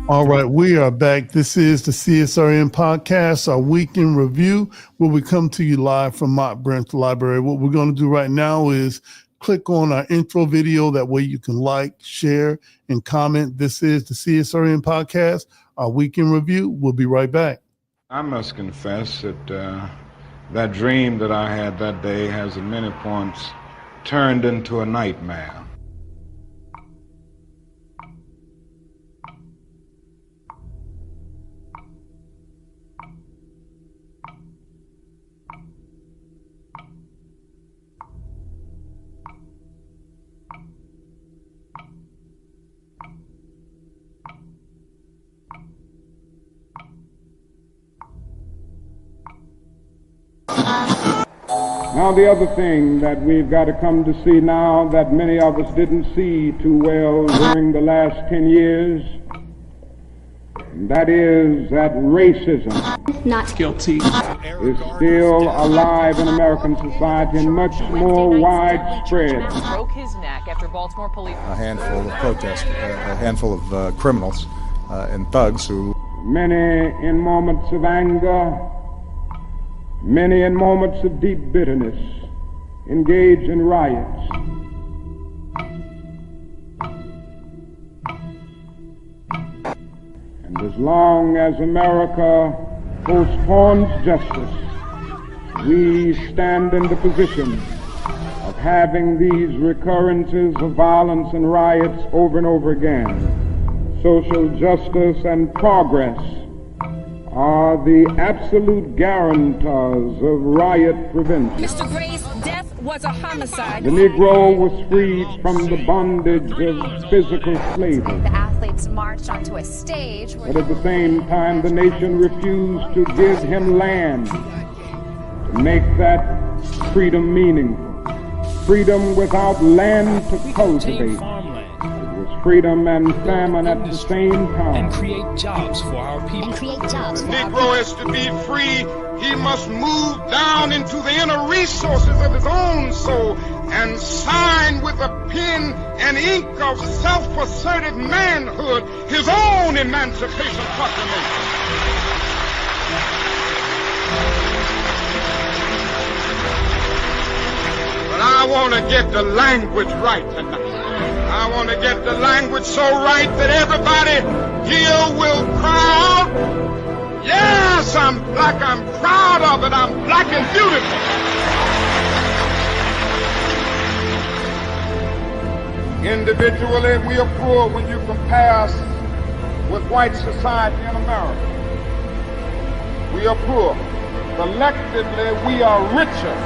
All right, we are back. This is the CSRN podcast, our week in review, where we come to you live from Mott Branch Library. What we're going to do right now is click on our intro video. That way you can like, share, and comment. This is the CSRN podcast, our week in review. We'll be right back. I must confess that that dream that I had that day has at many points turned into a nightmare. Now the other thing that we've got to come to see now that many of us didn't see too well during the last 10 years, that is that racism not guilty is still alive in American society and much more widespread. Broke his neck after Baltimore police. A handful of protesters, a handful of criminals and thugs who... Many in moments of anger, many in moments of deep bitterness, engage in riots. And as long as America postpones justice, we stand in the position of having these recurrences of violence and riots over and over again. Social justice and progress are the absolute guarantors of riot prevention. Mr. Gray's death was a homicide. The Negro was freed from the bondage of physical slavery. The athletes marched onto a stage. But at the same time, the nation refused to give him land to make that freedom meaningful. Freedom without land to cultivate. Freedom and famine at the same time. And create jobs for our people. The Negro is to be free. He must move down into the inner resources of his own soul and sign with a pen and ink of self-assertive manhood his own emancipation proclamation. But I want to get the language right tonight. I want to get the language so right that everybody here will cry out, yes, I'm black, I'm proud of it, I'm black and beautiful. Individually, we are poor when you compare us with white society in America. We are poor. Collectively, we are richer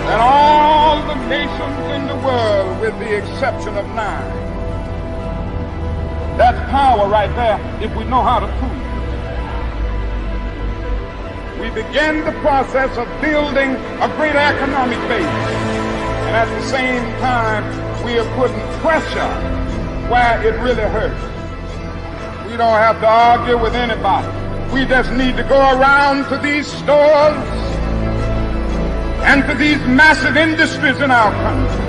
than all the nations in the world with the exception of 9. That's power right there if we know how to prove it. We begin the process of building a greater economic base. And at the same time, we are putting pressure where it really hurts. We don't have to argue with anybody. We just need to go around to these stores and to these massive industries in our country.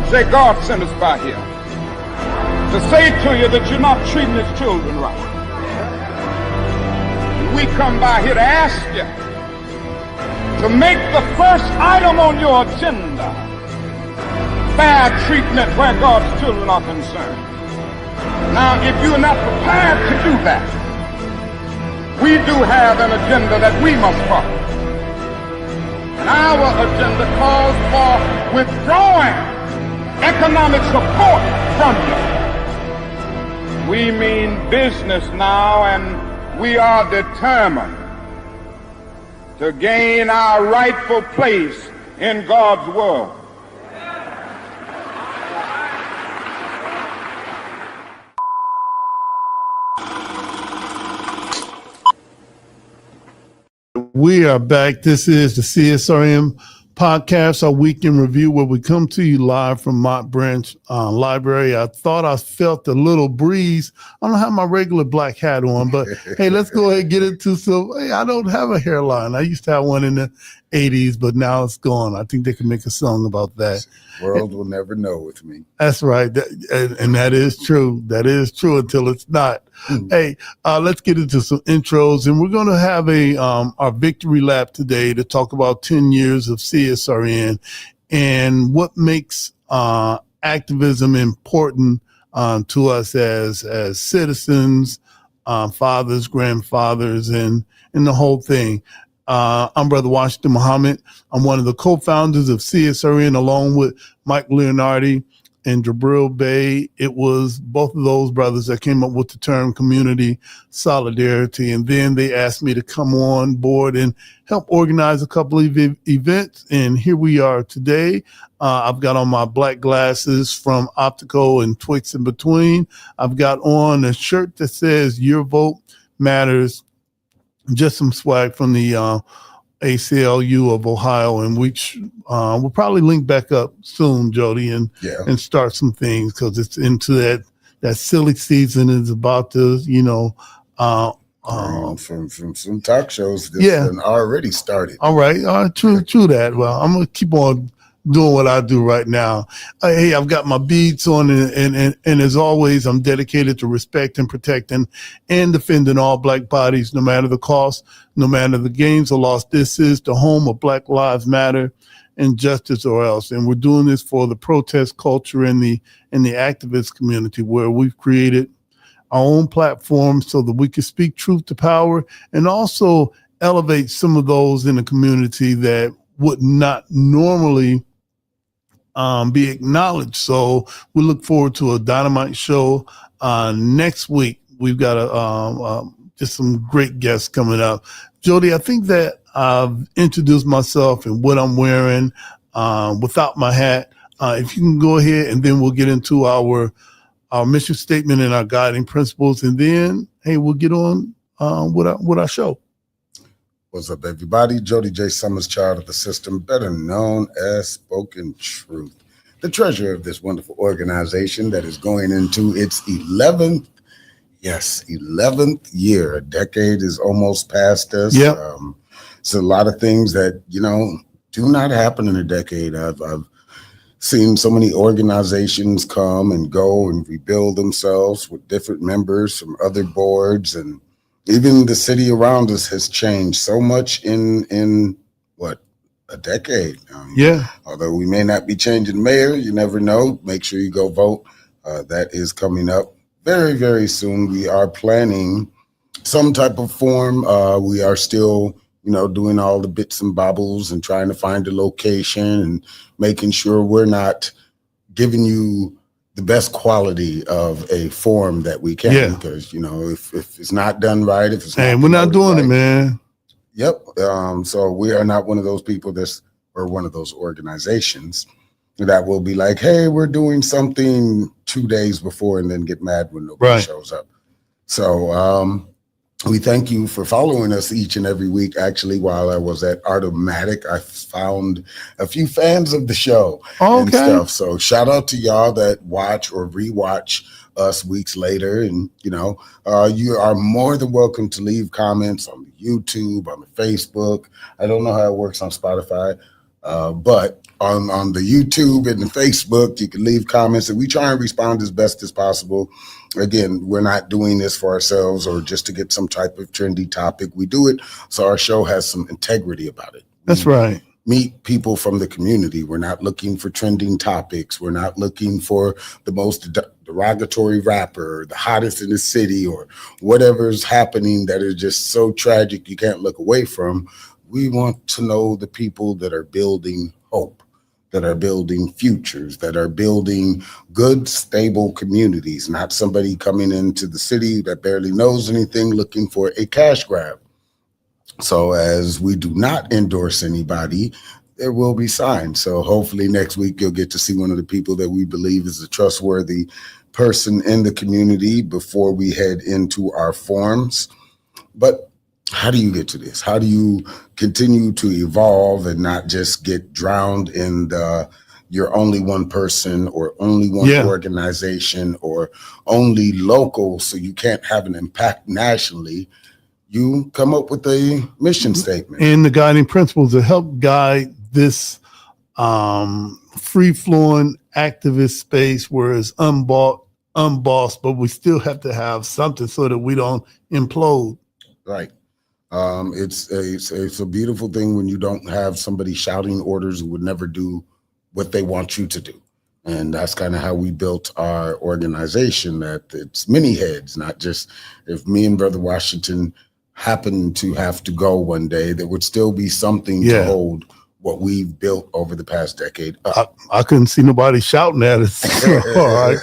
Say, God sent us by here to say to you that you're not treating his children right. We come by here to ask you to make the first item on your agenda fair treatment where God's children are concerned. Now, if you're not prepared to do that, we do have an agenda that we must follow. And our agenda calls for withdrawing economic support from you. We mean business now, and we are determined to gain our rightful place in God's world. We are back. This is the CSRN podcast, our weekend review, where we come to you live from Mott Branch Library. I thought I felt a little breeze. I don't have my regular black hat on, but hey, let's go ahead and get into some. Hey, I don't have a hairline. I used to have one in the 80s, but now it's gone. I think they can make a song about that. World will never know with me. That's right. And that is true. That is true until it's not. Hey, let's get into some intros, and we're going to have our victory lap today to talk about 10 years of CSRN and what makes activism important to us as citizens, fathers, grandfathers, and the whole thing. I'm Brother Washington Muhammad. I'm one of the co-founders of CSRN along with Mike Leonardi and Jabril Bey. It was both of those brothers that came up with the term community solidarity. And then they asked me to come on board and help organize a couple of events. And here we are today. I've got on my black glasses from Optical and Twix in between. I've got on a shirt that says "Your Vote Matters." Just some swag from the ACLU of Ohio, and which we'll probably link back up soon, Jody, and start some things because it's into that silly season is about to, from some talk shows that already started. All right, true that. Well, I'm gonna keep on doing what I do right now. Hey, I've got my beads on, and as always, I'm dedicated to respecting, protecting, and defending all Black bodies, no matter the cost, no matter the gains or loss. This is the home of Black Lives Matter and Justice or Else, and we're doing this for the protest culture and the activist community, where we've created our own platform so that we can speak truth to power and also elevate some of those in the community that would not normally be acknowledged. So we look forward to a dynamite show next week. We've got just some great guests coming up. Jody, I think that I've introduced myself and what I'm wearing without my hat. If you can go ahead, and then we'll get into our mission statement and our guiding principles, and then hey, we'll get on with our show. What's up, everybody? Jody J. Summers, child of the system, better known as Spoken Truth, the treasurer of this wonderful organization that is going into its 11th year. A decade is almost past us. Yep. It's a lot of things that, do not happen in a decade. I've seen so many organizations come and go and rebuild themselves with different members from other boards, and even the city around us has changed so much in what, a decade. Although we may not be changing mayor, you never know. Make sure you go vote. That is coming up very, very soon. We are planning some type of form. We are still, doing all the bits and bobbles and trying to find a location and making sure we're not giving you the best quality of a form that we can, because if it's not done right, if it's we're not doing it, man. Yep. So we are not one of those people or one of those organizations that will be like, hey, we're doing something 2 days before and then get mad when nobody shows up. So we thank you for following us each and every week. Actually, while I was at Artomatic, I found a few fans of the show and stuff. So shout out to y'all that watch or rewatch us weeks later. And, you are more than welcome to leave comments on the YouTube, on the Facebook. I don't know how it works on Spotify, but on the YouTube and the Facebook, you can leave comments, and we try and respond as best as possible. Again, we're not doing this for ourselves or just to get some type of trendy topic. We do it so our show has some integrity about it. That's right. meet people from the community. We're not looking for trending topics. We're not looking for the most derogatory rapper, or the hottest in the city, or whatever's happening that is just so tragic you can't look away from. We want to know the people that are building hope, that are building futures, that are building good, stable communities, not somebody coming into the city that barely knows anything looking for a cash grab. So as we do not endorse anybody, there will be signs. So hopefully next week you'll get to see one of the people that we believe is a trustworthy person in the community before we head into our forums. But how do you get to this? How do you continue to evolve and not just get drowned in you're only one person or only one organization or only local, so you can't have an impact nationally? You come up with a mission statement and the guiding principles to help guide this free-flowing activist space where it's unbossed, but we still have to have something so that we don't implode. Right. It's a beautiful thing when you don't have somebody shouting orders who would never do what they want you to do. And that's kind of how we built our organization, that it's many heads, not just if me and Brother Washington happen to have to go one day, there would still be something to hold what we've built over the past decade up. I couldn't see nobody shouting at us. I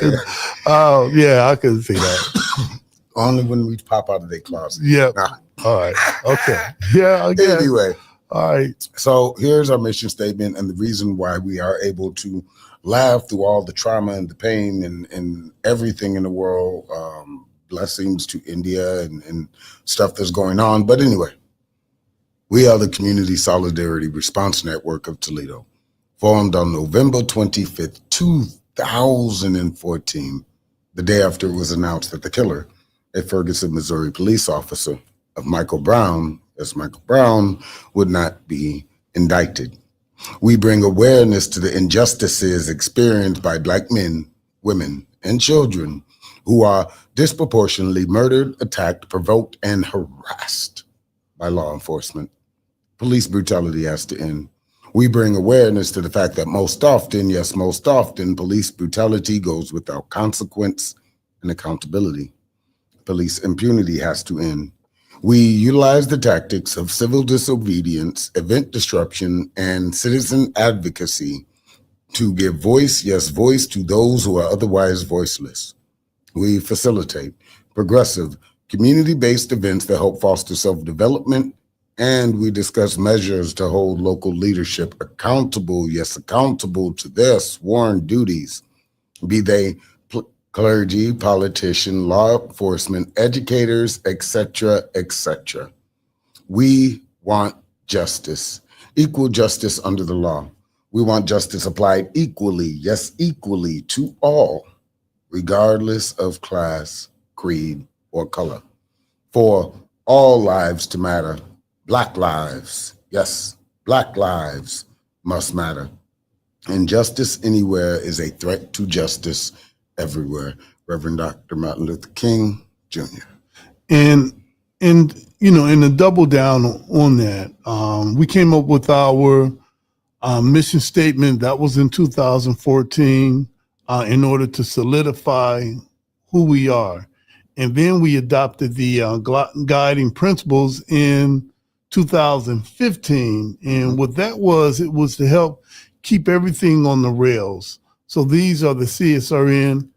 couldn't see that. Only when we pop out of their closet. Yeah. Nah. All right. Okay. Yeah. I guess. Anyway. All right. So here's our mission statement and the reason why we are able to laugh through all the trauma and the pain and everything in the world. Blessings to India and stuff that's going on. But anyway, we are the Community Solidarity Response Network of Toledo, formed on November 25th, 2014, the day after it was announced that the killer, a Ferguson, Missouri police officer of Michael Brown, would not be indicted. We bring awareness to the injustices experienced by Black men, women, and children who are disproportionately murdered, attacked, provoked, and harassed by law enforcement. Police brutality has to end. We bring awareness to the fact that most often, police brutality goes without consequence and accountability. Police impunity has to end. We utilize the tactics of civil disobedience, event disruption, and citizen advocacy to give voice to those who are otherwise voiceless. We facilitate progressive, community-based events that help foster self-development, and we discuss measures to hold local leadership accountable to their sworn duties, be they clergy, politician, law enforcement, educators, etc., etc. We want justice, equal justice under the law. We want justice applied equally, equally to all, regardless of class, creed, or color. For all lives to matter. Black lives, yes, Black lives must matter. Injustice anywhere is a threat to justice everywhere. Reverend Dr. Martin Luther King, Jr. And in a double down on that, we came up with our mission statement that was in 2014 in order to solidify who we are. And then we adopted the guiding principles in 2015. And what that was, it was to help keep everything on the rails. So these are the CSRN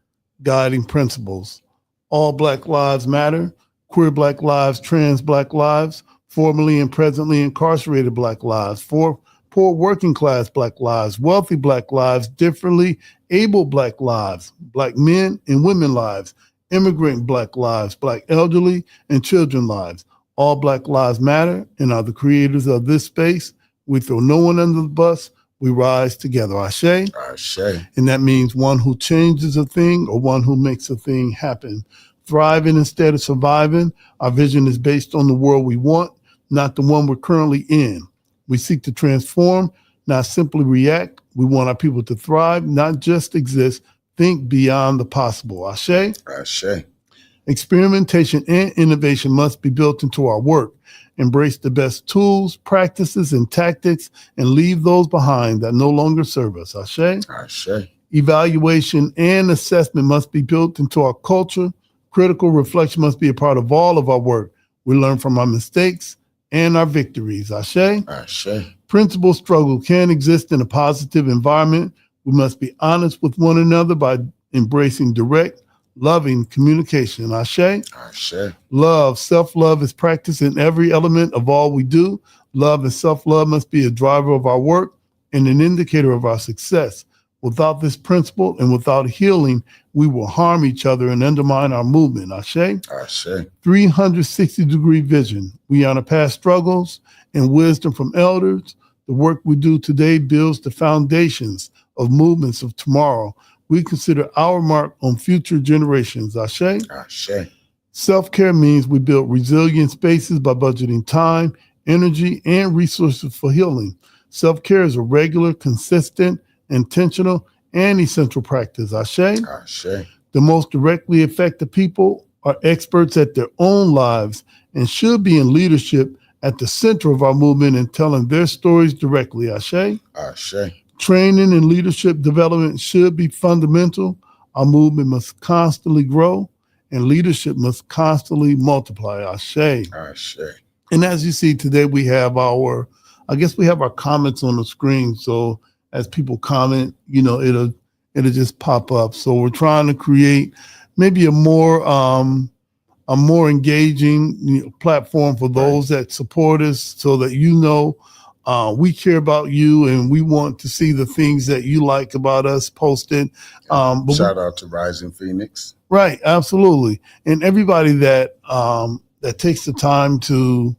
guiding principles. All Black lives matter, queer Black lives, trans Black lives, formerly and presently incarcerated Black lives, for poor working class Black lives, wealthy Black lives, differently able Black lives, Black men and women lives, immigrant Black lives, Black elderly and children lives. All Black lives matter and are the creators of this space. We throw no one under the bus. We rise together. Ashe. Ashe. And that means one who changes a thing or one who makes a thing happen. Thriving instead of surviving. Our vision is based on the world we want, not the one we're currently in. We seek to transform, not simply react. We want our people to thrive, not just exist. Think beyond the possible. Ashe. Ashe. Experimentation and innovation must be built into our work. embrace the best tools, practices, and tactics, and leave those behind that no longer serve us. Ashe? Ashe. Evaluation and assessment must be built into our culture. Critical reflection must be a part of all of our work. We learn from our mistakes and our victories. Ashe? Ashe. Principal struggle can exist in a positive environment. We must be honest with one another by embracing direct, loving communication. Ashe? Ashe. Love, self-love is practiced in every element of all we do. Love and self-love must be a driver of our work and an indicator of our success. Without this principle and without healing, we will harm each other and undermine our movement. Ashe? Ashe. 360-degree vision. We honor past struggles and wisdom from elders. The work we do today builds the foundations of movements of tomorrow. We consider our mark on future generations. Ashe? Ashe. Self-care means we build resilient spaces by budgeting time, energy, and resources for healing. Self-care is a regular, consistent, intentional, and essential practice. Ashe? Ashe. The most directly affected people are experts at their own lives and should be in leadership at the center of our movement and telling their stories directly. Ashe? Ashe. Training and leadership development should be fundamental. Our movement must constantly grow and leadership must constantly multiply. Ashe. Ashe. And as you see today, we have our comments on the screen. So as people comment, it'll just pop up. So we're trying to create maybe a more engaging platform for those that support us, so that we care about you and we want to see the things that you like about us posted. Shout out to Rising Phoenix. Right, absolutely, and everybody that takes the time to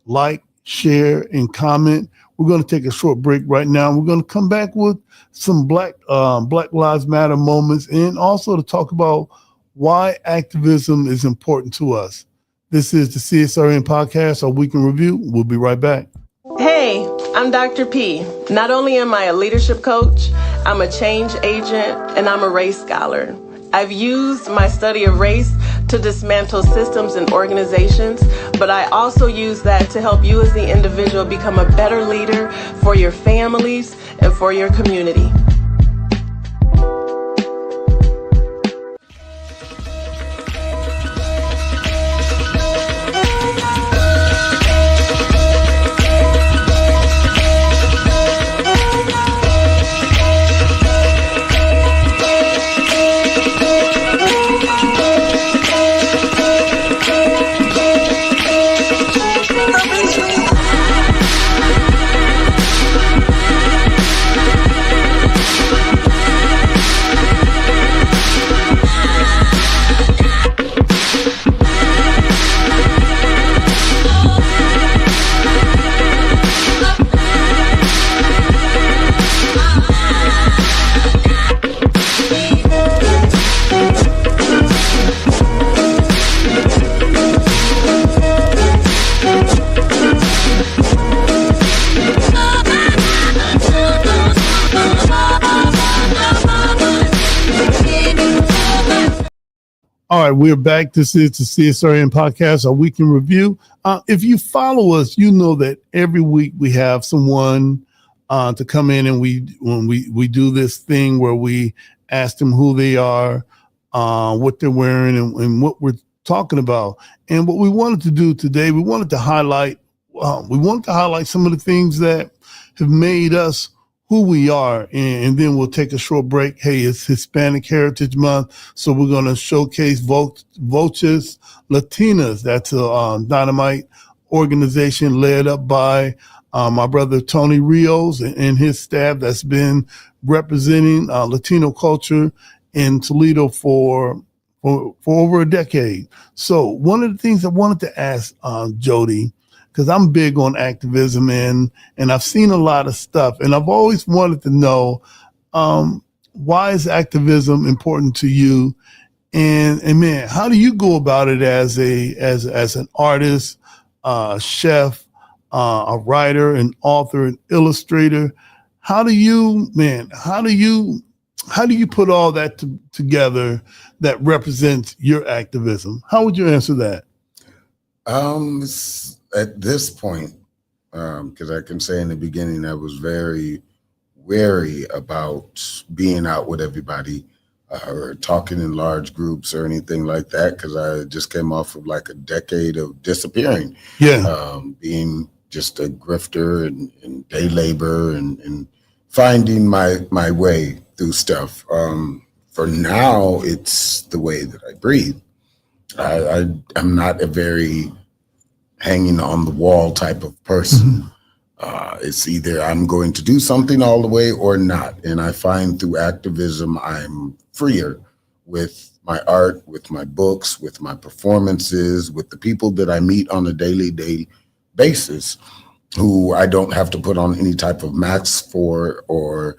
like, share, and comment. We're going to take a short break right now. We're going to come back with some Black Lives Matter moments, and also to talk about why activism is important to us. This is the CSRN podcast, our week in review. We'll be right back. Hey, I'm Dr. P. Not only am I a leadership coach, I'm a change agent, and I'm a race scholar. I've used my study of race to dismantle systems and organizations, but I also use that to help you as the individual become a better leader for your families and for your community. All right, we're back. This is the CSRN podcast, our week in review. If you follow us, you know that every week we have someone to come in, and we do this thing where we ask them who they are, what they're wearing, and what we're talking about. And what we wanted to do today, we wanted to highlight some of the things that have made us who we are, and then we'll take a short break. Hey, it's Hispanic Heritage Month, so we're going to showcase Voces Latinas. That's a dynamite organization led up by my brother Tony Rios and his staff that's been representing Latino culture in Toledo for over a decade. So one of the things I wanted to ask Jody, because I'm big on activism and I've seen a lot of stuff, and I've always wanted to know why is activism important to you, and man, how do you go about it as an artist, chef, a writer, an author, an illustrator? How do you put all that to, together that represents your activism? How would you answer that? At this point, because I can say in the beginning I was very wary about being out with everybody or talking in large groups or anything like that, because I just came off of like a decade of disappearing. Being just a grifter and day labor and finding my way through stuff. For now, it's the way that I breathe. I'm not a very hanging on the wall type of person. It's either I'm going to do something all the way or not. And I find through activism, I'm freer with my art, with my books, with my performances, with the people that I meet on a day basis, who I don't have to put on any type of mask for or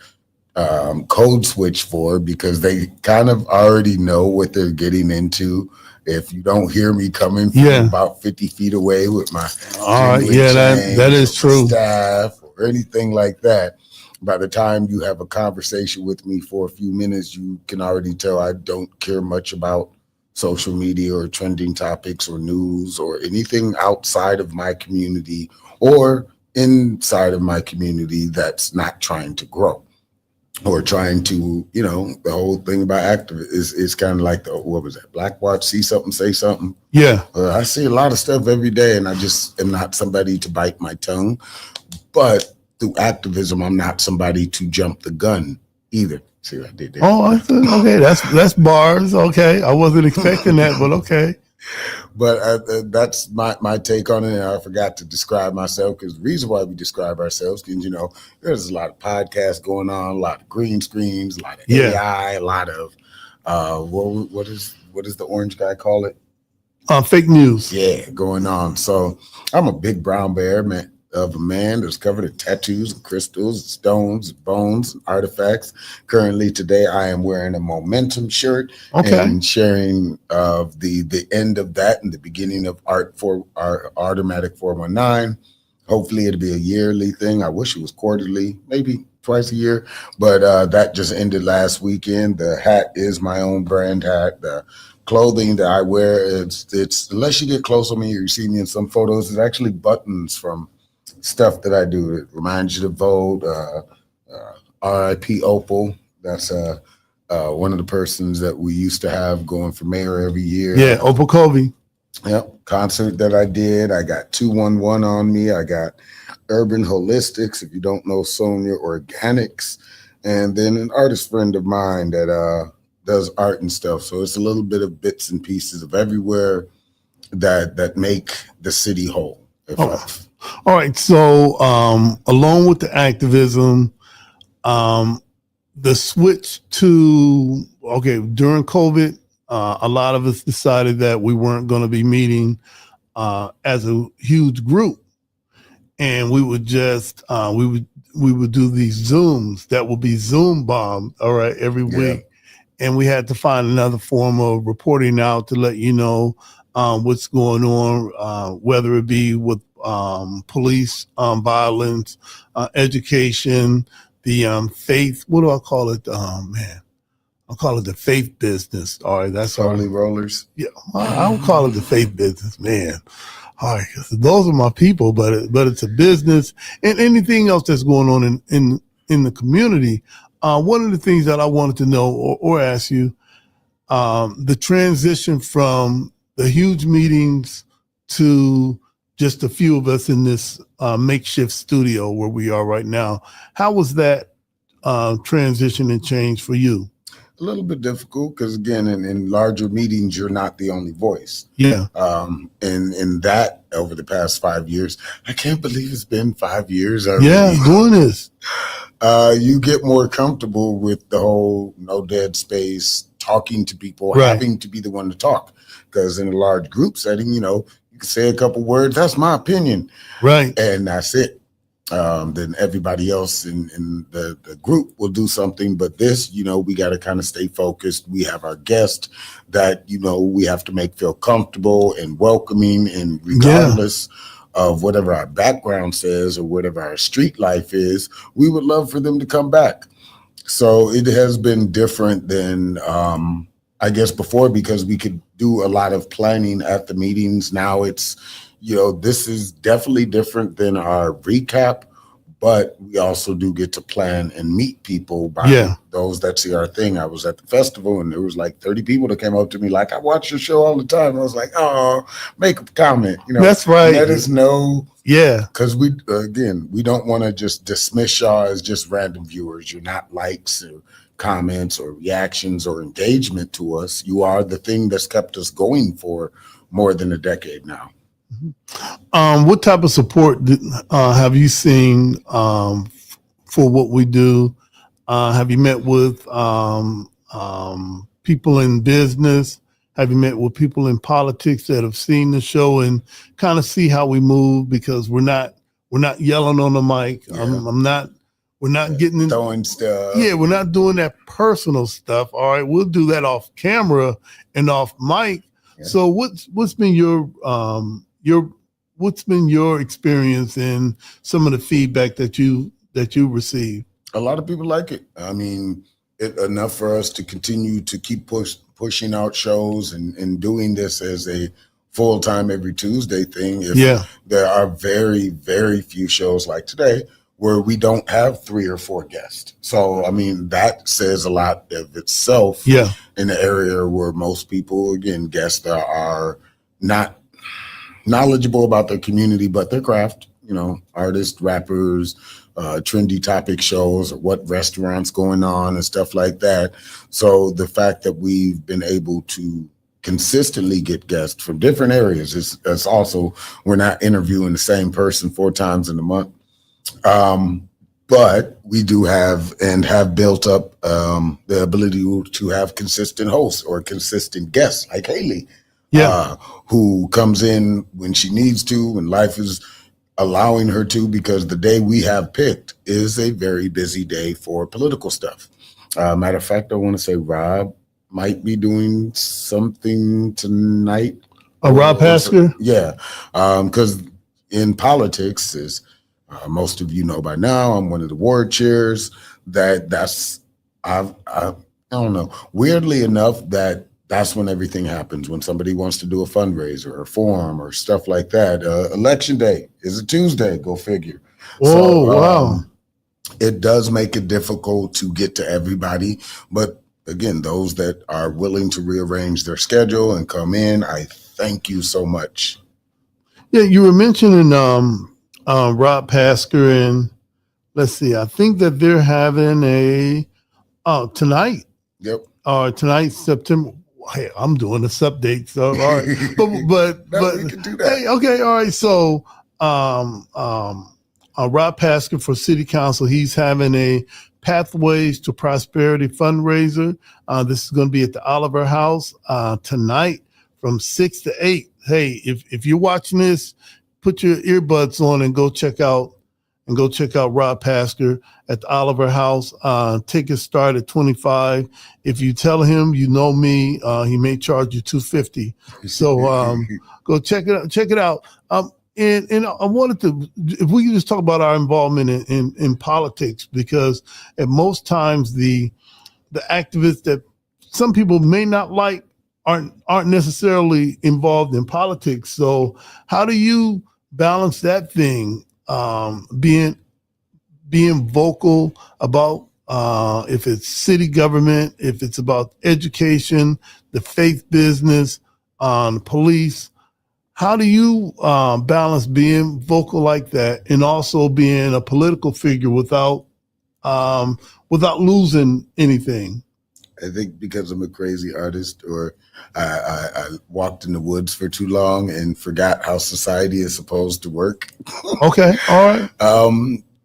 code switch for, because they kind of already know what they're getting into. If you don't hear me coming from about 50 feet away with my that is true. Staff or anything like that, by the time you have a conversation with me for a few minutes, you can already tell I don't care much about social media or trending topics or news or anything outside of my community or inside of my community that's not trying to grow. Or trying to, the whole thing about activism is kind of like what was that? Black Watch, see something, say something. I see a lot of stuff every day, and I just am not somebody to bite my tongue. But through activism, I'm not somebody to jump the gun either. See what I did there? Oh, I said, okay, that's bars. Okay, I wasn't expecting that, but okay. But that's my take on it. And I forgot to describe myself, because the reason why we describe ourselves, because, there's a lot of podcasts going on, a lot of green screens, a lot of AI, a lot of, what is the orange guy call it? Fake news. Yeah, going on. So I'm a big brown bear, man. Of a man that's covered in tattoos, and crystals, stones, bones, artifacts. Currently today, I am wearing a Momentum shirt and sharing the end of that and the beginning of our Automatic 419. Hopefully it'll be a yearly thing. I wish it was quarterly, maybe twice a year, but that just ended last weekend. The hat is my own brand hat. The clothing that I wear, it's unless you get close on me or you see me in some photos, it's actually buttons from stuff that I do. It reminds you to vote. R.I.P. Opal. That's one of the persons that we used to have going for mayor every year. Yeah, Opal Covey. Yep. Concert that I did. I got 211 on me. I got Urban Holistics, if you don't know Sonia Organics, and then an artist friend of mine that does art and stuff. So it's a little bit of bits and pieces of everywhere that make the city whole. All right. So along with the activism, the switch to, during COVID, a lot of us decided that we weren't going to be meeting as a huge group. And we would just, we would do these Zooms that would be Zoom bombed, every week. And we had to find another form of reporting out to let you know what's going on, whether it be with police violence, education, the faith. What do I call it? I'll call it the faith business. All right, that's Holy Rollers. Yeah, I'll call it the faith business, man. All right, those are my people, but it's a business, and anything else that's going on in the community. One of the things that I wanted to know or ask you, the transition from the huge meetings to just a few of us in this makeshift studio where we are right now. How was that transition and change for you? A little bit difficult because, again, in larger meetings, you're not the only voice. Yeah. And that over the past 5 years, I can't believe it's been 5 years already. Yeah, doing this. You get more comfortable with the whole no dead space, talking to people, having to be the one to talk. Because in a large group setting, you can say a couple words. That's my opinion. Right. And that's it. Then everybody else in the group will do something. But this, we got to kind of stay focused. We have our guest that, we have to make feel comfortable and welcoming. And regardless of whatever our background says or whatever our street life is, we would love for them to come back. So it has been different than I guess before, because we could do a lot of planning at the meetings. Now it's, this is definitely different than our recap, but we also do get to plan and meet people by those that see our thing. I was at the festival and there was like 30 people that came up to me like, I watch your show all the time. I was like, oh, make a comment. That's right. Let us know. Yeah. Because we don't want to just dismiss y'all as just random viewers. You're not likes or comments or reactions or engagement to us. You are the thing that's kept us going for more than a decade now. What type of support have you seen for what we do? Have you met with people in business? Have you met with people in politics that have seen the show and kind of see how we move? Because we're not yelling on the mic. Yeah. We're not getting in throwing stuff. Yeah, we're not doing that personal stuff. All right, we'll do that off camera and off mic. Yeah. So what's been your experience in some of the feedback that you received? A lot of people like it. I mean, enough for us to continue to keep pushing out shows and doing this as a full-time every Tuesday thing. There are very, very few shows like today where we don't have 3 or 4 guests. So, I mean, that says a lot of itself in the area where most people, again, guests are not knowledgeable about their community, but their craft, artists, rappers, trendy topic shows, or what restaurants going on and stuff like that. So the fact that we've been able to consistently get guests from different areas is also, we're not interviewing the same person 4 times in a month. But we do have built up the ability to have consistent hosts or consistent guests like Haley, who comes in when she needs to, and life is allowing her to, because the day we have picked is a very busy day for political stuff. Matter of fact, I want to say Rob might be doing something tonight. Rob Hasker? Yeah, because in politics, is most of you know by now, I'm one of the ward chairs. I don't know. Weirdly enough, that's when everything happens. When somebody wants to do a fundraiser or forum or stuff like that. Election day is a Tuesday. Go figure. Wow. It does make it difficult to get to everybody, but again, those that are willing to rearrange their schedule and come in, I thank you so much. Yeah, you were mentioning Rob Hasker, and let's see, I think that they're having tonight. Yep. Tonight, September. Hey, I'm doing this update, so all right. but we can do that. Hey, okay, all right. So Rob Hasker for City Council, he's having a Pathways to Prosperity fundraiser. This is going to be at the Oliver House tonight from 6 to 8. Hey, if you're watching this, put your earbuds on and go check out Rob Hasker at the Oliver House. Tickets start at $25. If you tell him you know me, he may charge you $250. So go check it out. And I wanted to, if we could just talk about our involvement in politics, because at most times the activists that some people may not like aren't necessarily involved in politics. So how do you balance that thing, being vocal about if it's city government, if it's about education, the faith business, the police? How do you balance being vocal like that and also being a political figure without losing anything? I think because I'm a crazy artist, or I walked in the woods for too long and forgot how society is supposed to work. Okay, all right.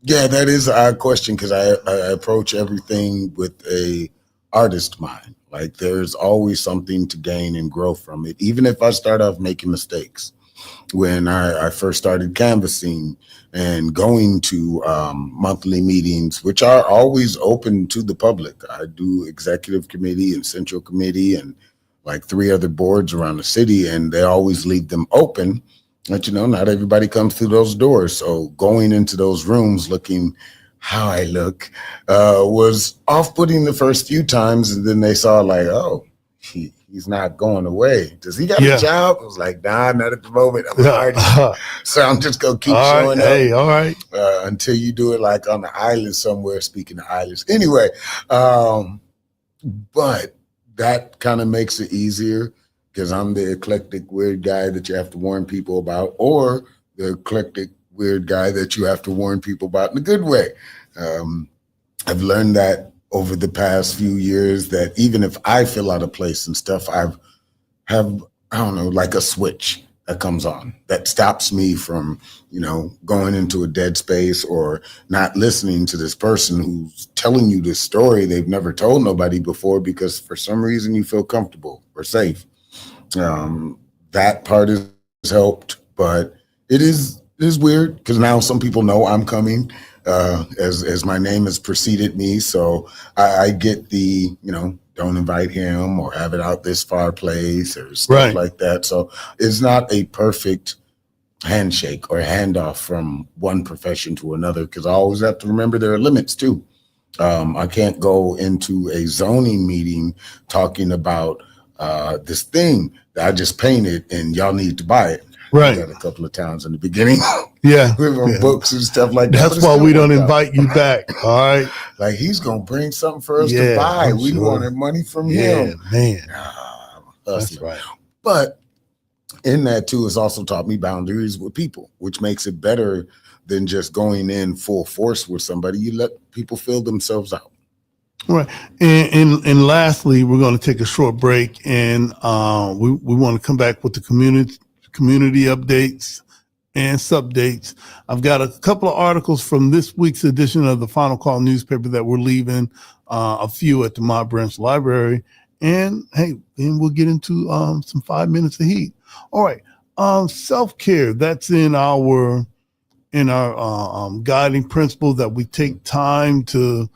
Yeah, that is a question, because I approach everything with a artist mind. Like, there's always something to gain and grow from it, even if I start off making mistakes. When I first started canvassing and going to monthly meetings, which are always open to the public. I do executive committee and central committee and like 3 other boards around the city, and they always leave them open. But, not everybody comes through those doors. So going into those rooms looking how I look was off-putting the first few times, and then they saw like, oh, he's not going away. Does he got a job? I was like, nah, not at the moment. I'm an artist. So I'm just going to keep showing up. Hey, all right. Until you do it like on the island somewhere, speaking of islands. Anyway, but that kind of makes it easier because I'm the eclectic weird guy that you have to warn people about, or the eclectic weird guy that you have to warn people about in a good way. I've learned that over the past few years that even if I feel out of place and stuff, I don't know, like a switch that comes on that stops me from, going into a dead space or not listening to this person who's telling you this story they've never told nobody before because for some reason you feel comfortable or safe. That part has helped, but it is weird because now some people know I'm coming as my name has preceded me. So I get the, don't invite him or have it out this far place or stuff like that. So it's not a perfect handshake or handoff from one profession to another because I always have to remember there are limits too. I can't go into a zoning meeting talking about this thing that I just painted and y'all need to buy it. Right. A couple of times in the beginning. With books and stuff like that. That's why we don't invite you back. All right. Like he's going to bring something for us to buy. We wanted money from him. Man. That's right. But in that too, it's also taught me boundaries with people, which makes it better than just going in full force with somebody. You let people feel themselves out. Right. And lastly, we're going to take a short break and we want to come back with the community updates and subdates. I've got a couple of articles from this week's edition of the Final Call newspaper that we're leaving a few at the Mott Branch Library. And hey, then we'll get into some 5 minutes of heat. All right. Self-care, that's in our guiding principle that we take time to,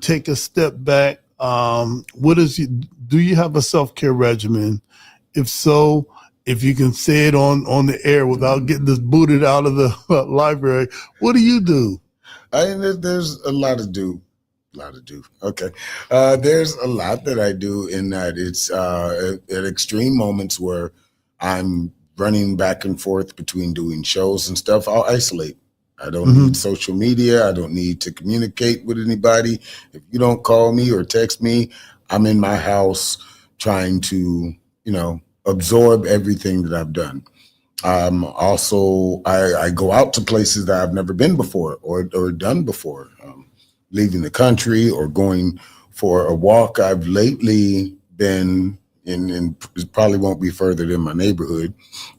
take a step back. Do you have a self-care regimen? If so, if you can say it on the air without getting this booted out of the library, what do you do? There's a lot to do. Okay. There's a lot that I do in that it's at extreme moments where I'm running back and forth between doing shows and stuff. I'll isolate. I don't need social media. I don't need to communicate with anybody. If you don't call me or text me, I'm in my house trying to, absorb everything that I've done. Also, I go out to places that I've never been before or done before, leaving the country or going for a walk. I've lately been in it probably won't be further than my neighborhood.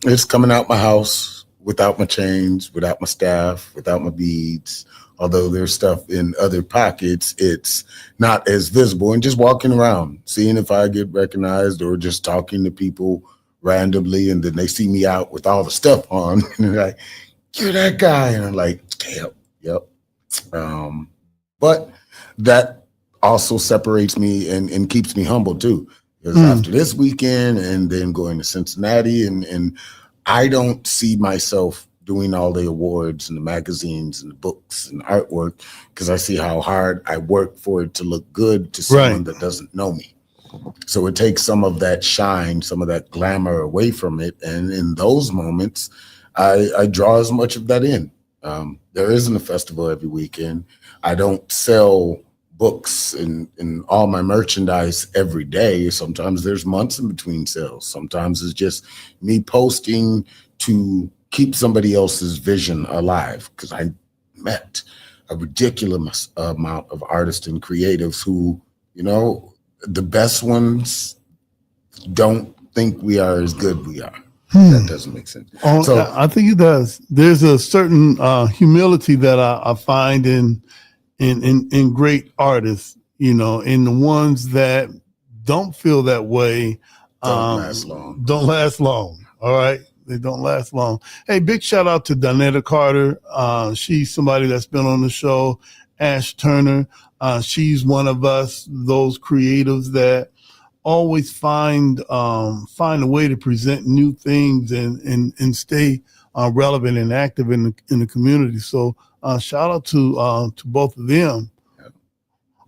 It's coming out my house without my chains, without my staff, without my beads. Although there's stuff in other pockets, it's not as visible, and just walking around, seeing if I get recognized or just talking to people randomly. And then they see me out with all the stuff on and they're like, you're that guy. And I'm like, yep. But that also separates me and keeps me humble too. Because after this weekend and then going to Cincinnati and I don't see myself doing all the awards and the magazines and the books and artwork because I see how hard I work for it to look good to someone that doesn't know me. So it takes some of that shine, some of that glamour away from it. And in those moments, I draw as much of that in. There isn't a festival every weekend. I don't sell books and all my merchandise every day. Sometimes there's months in between sales. Sometimes it's just me posting to keep somebody else's vision alive, because I met a ridiculous amount of artists and creatives who, the best ones don't think we are as good we are. That doesn't make sense. So I think it does. There's a certain humility that I find in great artists, in the ones that don't feel that way. Don't last long. Don't last long. All right. They don't last long. Hey, big shout out to Donetta Carter. She's somebody that's been on the show. Ash Turner. She's one of us, those creatives that always find a way to present new things and stay relevant and active in the community. So shout out to both of them.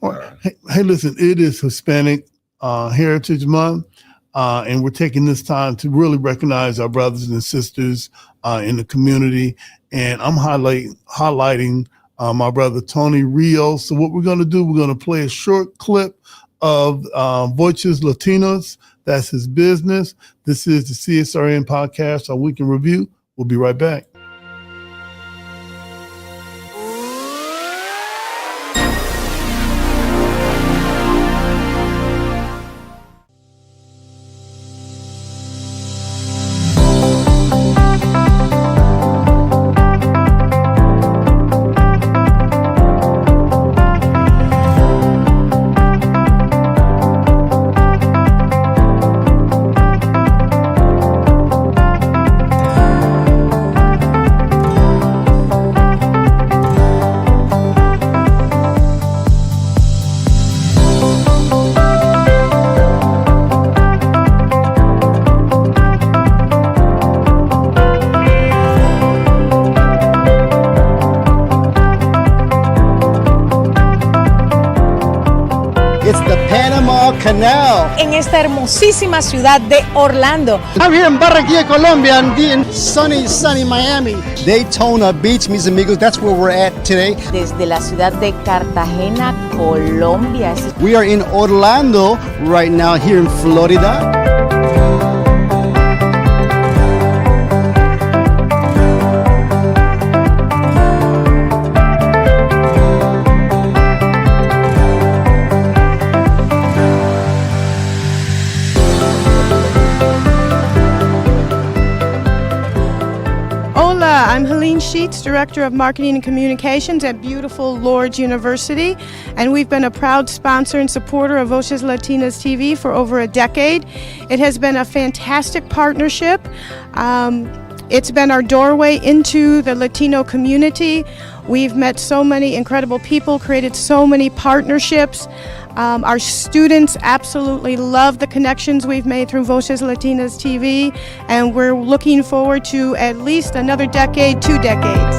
All right. Hey, listen, it is Hispanic Heritage Month. And we're taking this time to really recognize our brothers and sisters in the community. And I'm highlighting my brother Tony Rios. So what we're going to do, we're going to play a short clip of Voices Latinos. That's his business. This is the CSRN podcast, our week in review. We'll be right back. Canal. En esta hermosísima ciudad de Orlando. I'm here in Barranquilla, Colombia, and in sunny Miami. Daytona Beach, mis amigos, that's where we're at today. Desde la ciudad de Cartagena, Colombia. We are in Orlando right now, here in Florida. I'm Helene Sheets, Director of Marketing and Communications at beautiful Lourdes University, and we've been a proud sponsor and supporter of Voces Latinas TV for over a decade. It has been a fantastic partnership. It's been our doorway into the Latino community. We've met so many incredible people, created so many partnerships. Our students absolutely love the connections we've made through Voces Latinas TV, and we're looking forward to at least another decade, 2 decades.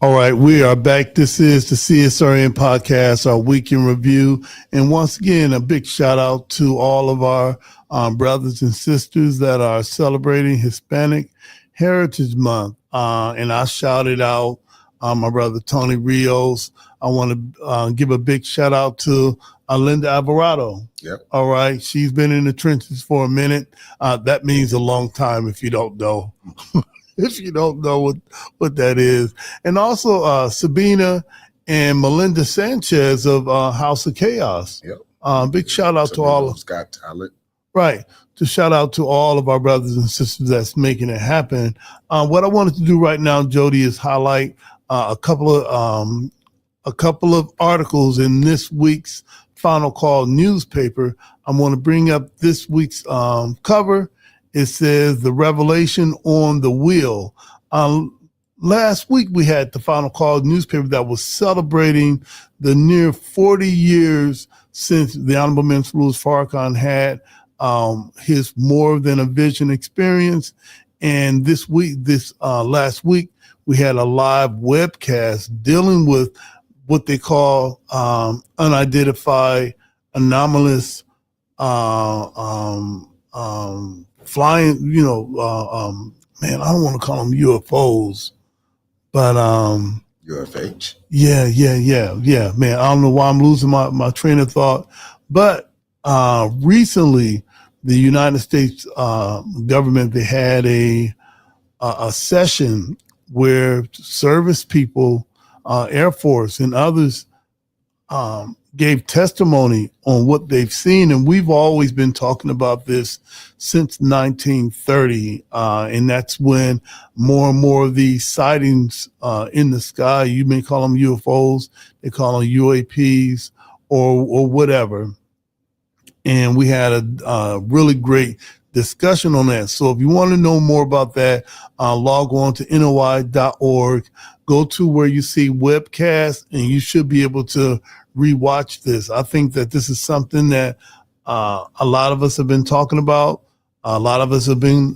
All right, we are back. This is the CSRN podcast, our week in review. And once again, a big shout out to all of our brothers and sisters that are celebrating Hispanic Heritage Month. And I shouted out my brother Tony Rios. I want to give a big shout out to Linda Alvarado. Yep. All right. She's been in the trenches for a minute. That means a long time if you don't know. If you don't know what that is. And also Sabina and Melinda Sanchez of House of Chaos. Yep. Big shout out to all of Got Talent. Right. To shout out to all of our brothers and sisters that's making it happen. What I wanted to do right now, Jody, is highlight a couple of articles in this week's Final Call newspaper. I'm going to bring up this week's cover. It says the revelation on the wheel. Last week we had the Final Call newspaper that was celebrating the near 40 years since the Honorable Minister Louis Farrakhan had his More Than a Vision experience. And last week, we had a live webcast dealing with what they call unidentified anomalous flying, man, I don't want to call them UFOs, but UFH. Yeah, man. I don't know why I'm losing my train of thought, but recently the United States government, they had a session where service people, Air Force and others gave testimony on what they've seen. And we've always been talking about this since 1930. And that's when more and more of these sightings in the sky, you may call them UFOs, they call them UAPs or whatever. And we had a really great discussion on that. So if you want to know more about that, log on to NOI.org, go to where you see webcast, and you should be able to rewatch this. I think that this is something that a lot of us have been talking about. A lot of us have been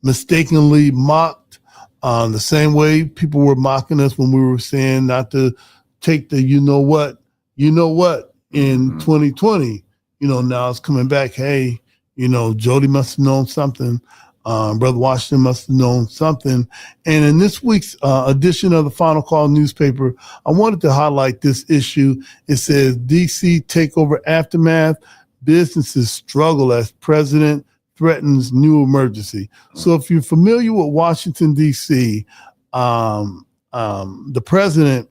mistakenly mocked the same way people were mocking us when we were saying not to take the you know what in 2020. Now it's coming back. Hey, Jody must have known something. Brother Washington must have known something. And in this week's edition of the Final Call newspaper, I wanted to highlight this issue. It says DC takeover aftermath, businesses struggle as president threatens new emergency. So if you're familiar with Washington, DC, the president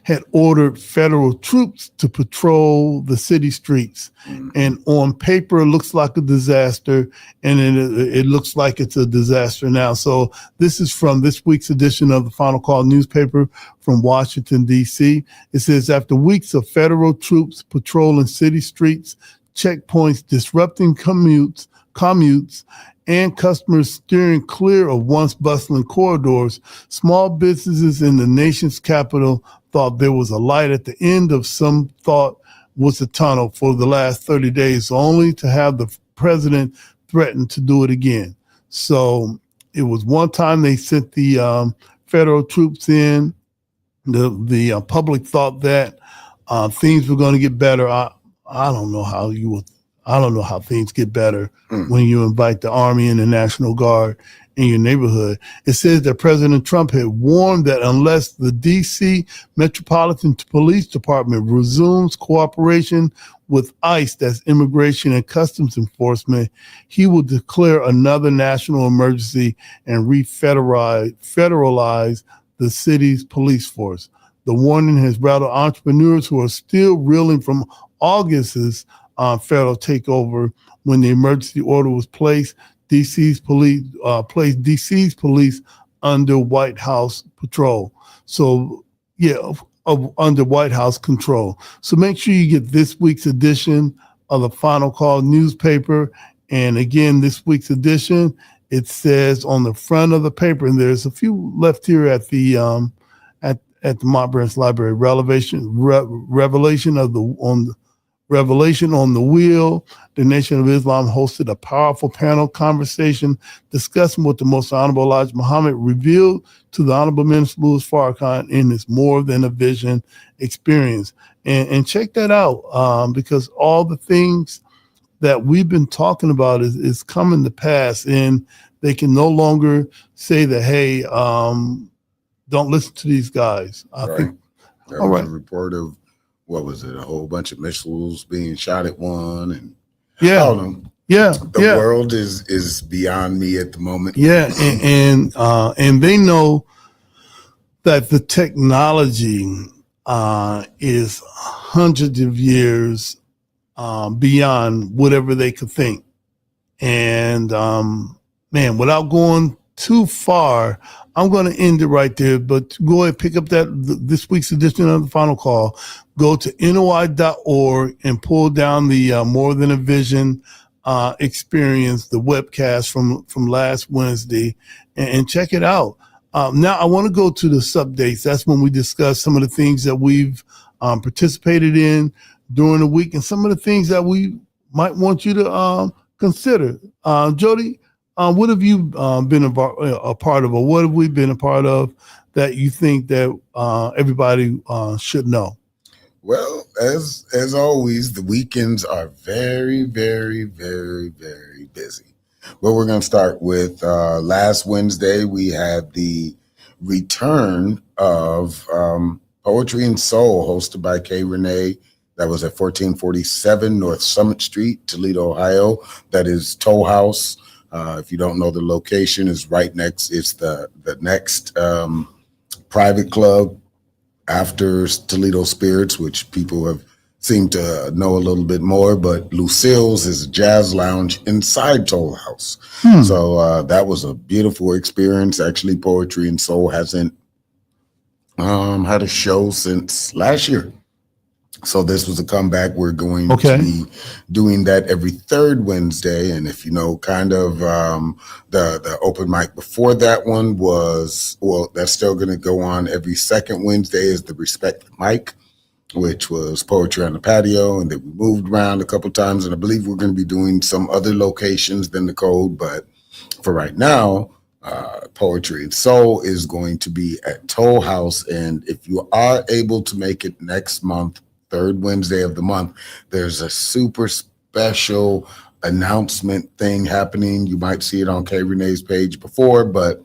had ordered federal troops to patrol the city streets. And on paper, it looks like a disaster, and it looks like it's a disaster now. So this is from this week's edition of the Final Call newspaper from Washington, D.C. It says, after weeks of federal troops patrolling city streets, checkpoints, disrupting commutes, and customers steering clear of once bustling corridors, small businesses in the nation's capital thought there was a light at the end of some thought was a tunnel for the last 30 days, only to have the president threaten to do it again. So it was one time they sent the federal troops in. The public thought that things were going to get better. I don't know how things get better when you invite the Army and the National Guard in your neighborhood. It says that President Trump had warned that unless the D.C. Metropolitan Police Department resumes cooperation with ICE, that's Immigration and Customs Enforcement, he will declare another national emergency and federalize the city's police force. The warning has rattled entrepreneurs who are still reeling from August's federal takeover when the emergency order was placed. DC's police placed DC's police under White House patrol. So under White House control. So make sure you get this week's edition of the Final Call newspaper. And again, this week's edition, it says on the front of the paper, and there's a few left here at the Mott Branch Library, Revelation on the Wheel. The Nation of Islam hosted a powerful panel conversation discussing what the Most Honorable Elijah Muhammad revealed to the Honorable Minister Louis Farrakhan in his More Than a Vision experience. And check that out because all the things that we've been talking about is coming to pass, and they can no longer say that, hey, don't listen to these guys. I think there was a report of, what was it, a whole bunch of missiles being shot at one, and I don't know. The world is beyond me at the moment. And they know that the technology is hundreds of years beyond whatever they could think. And man, without going too far, I'm going to end it right there, but go ahead and pick up this week's edition of the Final Call. Go to NOI.org and pull down the More Than a Vision experience, the webcast from last Wednesday, and check it out. Now I want to go to the subdates. That's when we discuss some of the things that we've participated in during the week and some of the things that we might want you to consider. Jody, what have you been a part of, or what have we been a part of that you think that everybody should know? Well, as always, the weekends are very, very, very, very busy. But we're going to start with last Wednesday. We had the return of Poetry and Soul, hosted by Kay Renee. That was at 1447 North Summit Street, Toledo, Ohio. That is Toll House. If you don't know the location, is right next. It's the next private club after Toledo Spirits, which people have seemed to know a little bit more, but Lucille's is a jazz lounge inside Toll House. So that was a beautiful experience. Actually, Poetry and Soul hasn't had a show since last year. So this was a comeback. We're going to be doing that every third Wednesday. And if you know, kind of the open mic before that one was, well, that's still going to go on every second Wednesday is the Respect the Mic, which was poetry on the patio. And then we moved around a couple times. And I believe we're going to be doing some other locations than the Code. But for right now, Poetry and Soul is going to be at Toll House. And if you are able to make it next month, third Wednesday of the month, there's a super special announcement thing happening. You might see it on K Renee's page before, but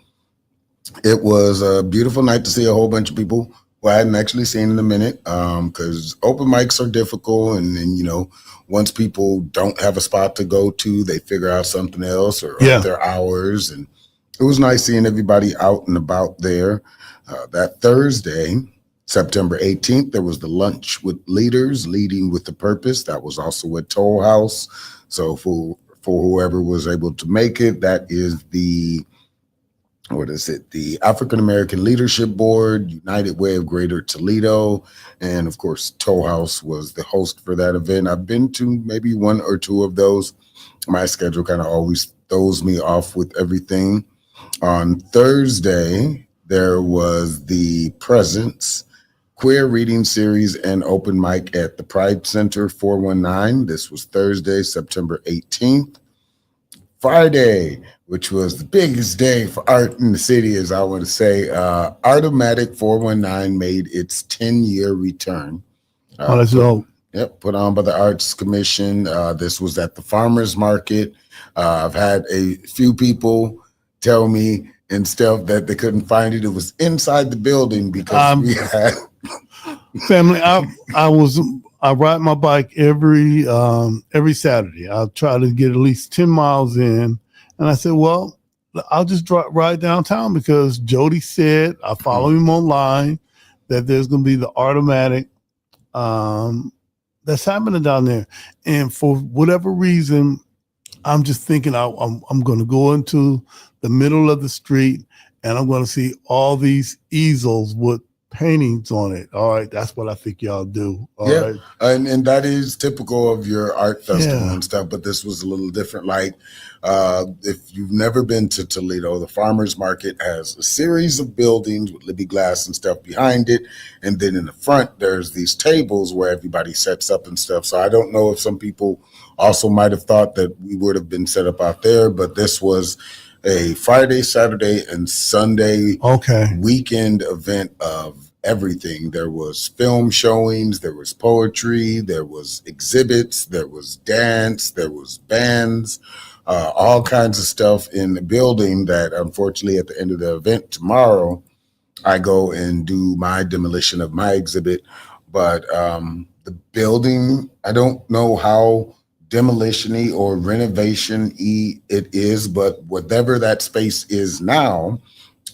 it was a beautiful night to see a whole bunch of people who I hadn't actually seen in a minute, because open mics are difficult. And then, you know, once people don't have a spot to go to, they figure out something else or up their hours. And it was nice seeing everybody out and about there. That Thursday, September 18th, there was the Lunch with Leaders, Leading with the Purpose. That was also at Toll House. So for whoever was able to make it, that is the African American Leadership Board, United Way of Greater Toledo. And of course, Toll House was the host for that event. I've been to maybe one or two of those. My schedule kind of always throws me off with everything. On Thursday, there was the Presence Queer Reading Series and Open Mic at the Pride Center 419. This was Thursday, September 18th. Friday, which was the biggest day for art in the city, as I want to say, Artomatic 419 made its 10-year return. That's dope. Yep, put on by the Arts Commission. This was at the Farmers Market. I've had a few people tell me and stuff that they couldn't find it. It was inside the building because we had family. I ride my bike every Saturday. I'll try to get at least 10 miles in. And I said, well, I'll just ride downtown because Jody said, I follow him online, that there's going to be the Artomatic that's happening down there. And for whatever reason, I'm just thinking I'm going to go into the middle of the street and I'm going to see all these easels with paintings on it. All right, that's what I think y'all do. All right. And that is typical of your art festival and stuff, but this was a little different. Like, if you've never been to Toledo, the Farmers Market has a series of buildings with Libby glass and stuff behind it, and then in the front there's these tables where everybody sets up and stuff. So I don't know if some people also might have thought that we would have been set up out there, but this was a Friday, Saturday, and Sunday weekend event of everything. There was film showings, there was poetry, there was exhibits, there was dance, there was bands, all kinds of stuff in the building that unfortunately at the end of the event tomorrow, I go and do my demolition of my exhibit. But the building, I don't know how demolition-y or renovation-y it is, but whatever that space is now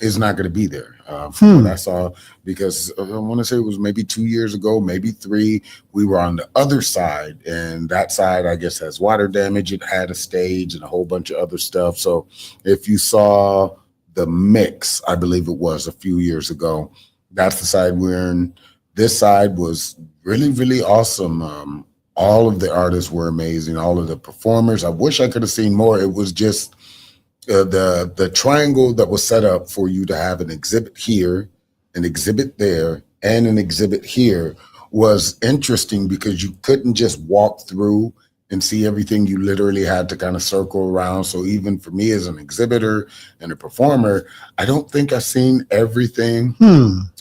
is not going to be there. From what I saw, because I want to say it was maybe 2 years ago, maybe 3, we were on the other side, and that side, I guess, has water damage. It had a stage and a whole bunch of other stuff. So if you saw the mix, I believe it was a few years ago, that's the side we're in. This side was really, really awesome. All of the artists were amazing. All of the performers. I wish I could have seen more. It was just the triangle that was set up for you to have an exhibit here, an exhibit there, and an exhibit here was interesting because you couldn't just walk through and see everything. You literally had to kind of circle around. So even for me as an exhibitor and a performer, I don't think I've seen everything.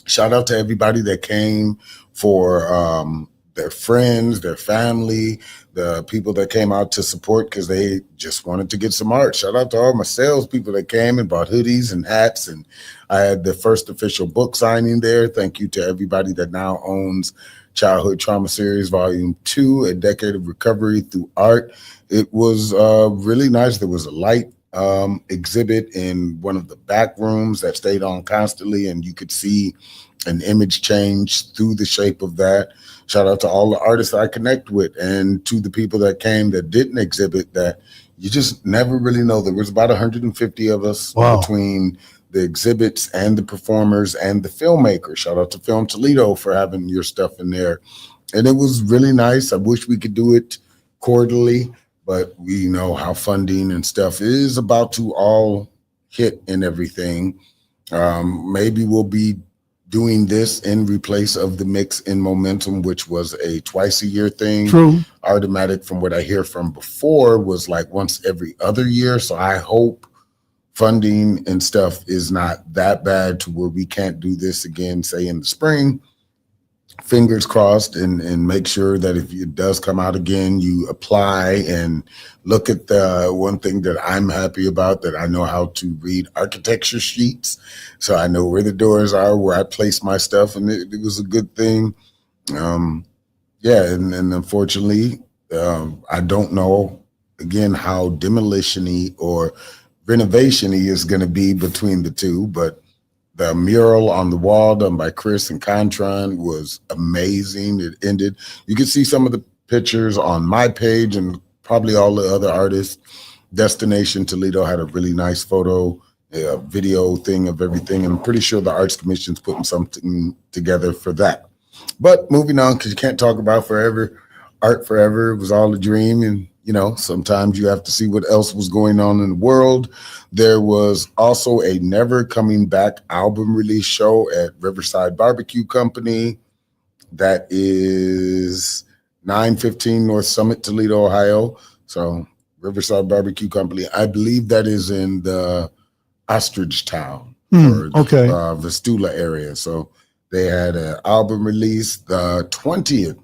Shout out to everybody that came for their friends, their family, the people that came out to support because they just wanted to get some art. Shout out to all my salespeople that came and bought hoodies and hats. And I had the first official book signing there. Thank you to everybody that now owns Childhood Trauma Series Volume 2, A Decade of Recovery Through Art. It was really nice. There was a light exhibit in one of the back rooms that stayed on constantly, and you could see an image change through the shape of that. Shout out to all the artists I connect with and to the people that came that didn't exhibit that you just never really know. There was about 150 of us between the exhibits and the performers and the filmmakers. Shout out to Film Toledo for having your stuff in there. And it was really nice. I wish we could do it quarterly, but we know how funding and stuff is about to all hit and everything. Maybe we'll be doing this in replace of the Mix in Momentum, which was a twice a year thing. True. Artomatic, from what I hear from before, was like once every other year. So I hope funding and stuff is not that bad to where we can't do this again, say in the spring. Fingers crossed, and make sure that if it does come out again, you apply and look at the one thing that I'm happy about, that I know how to read architecture sheets. So I know where the doors are, where I place my stuff, and it was a good thing. And unfortunately, I don't know, again, how demolition-y or renovation-y is going to be between the two, but the mural on the wall done by Chris and Contron was amazing. It ended. You can see some of the pictures on my page and probably all the other artists. Destination Toledo had a really nice photo, video thing of everything. And I'm pretty sure the Arts Commission's putting something together for that. But moving on, because you can't talk about forever. Art forever. It was all a dream. And, you know, sometimes you have to see what else was going on in the world. There was also a Never Coming Back album release show at Riverside Barbecue Company. That is 915 North Summit, Toledo, Ohio. So Riverside Barbecue Company, I believe that is in the Ostrich Town or the Vistula area. So they had an album release, the 20th.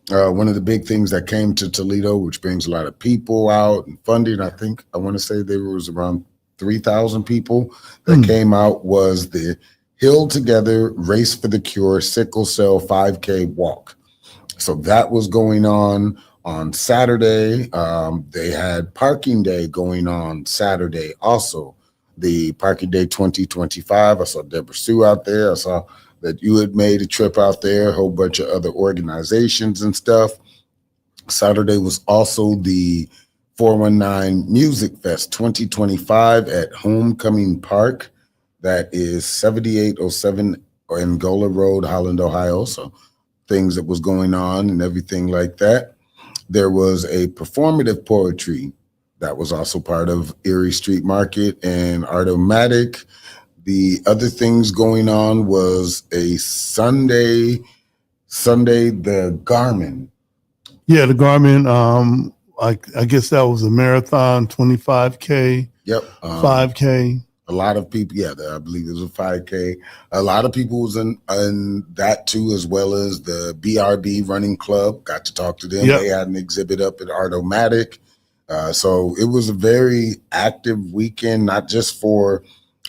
One of the big things that came to Toledo, which brings a lot of people out and funding, I want to say there was around 3,000 people that came out, was the Hill Together Race for the Cure Sickle Cell 5K Walk. So that was going on Saturday. They had Parking Day going on Saturday also. The Parking Day 2025. I saw Deborah Sue out there. I saw that you had made a trip out there, a whole bunch of other organizations and stuff. Saturday was also the 419 Music Fest 2025 at Homecoming Park. That is 7807 Angola Road, Holland, Ohio. So things that was going on and everything like that. There was a performative poetry that was also part of Erie Street Market and Artomatic. The other things going on was a Sunday, the Garmin. Yeah, the Garmin. I guess that was a marathon, 25K. Yep. 5K. A lot of people, I believe it was a 5K. A lot of people was in that too, as well as the BRB Running Club. Got to talk to them. Yep. They had an exhibit up at Artomatic. So it was a very active weekend, not just for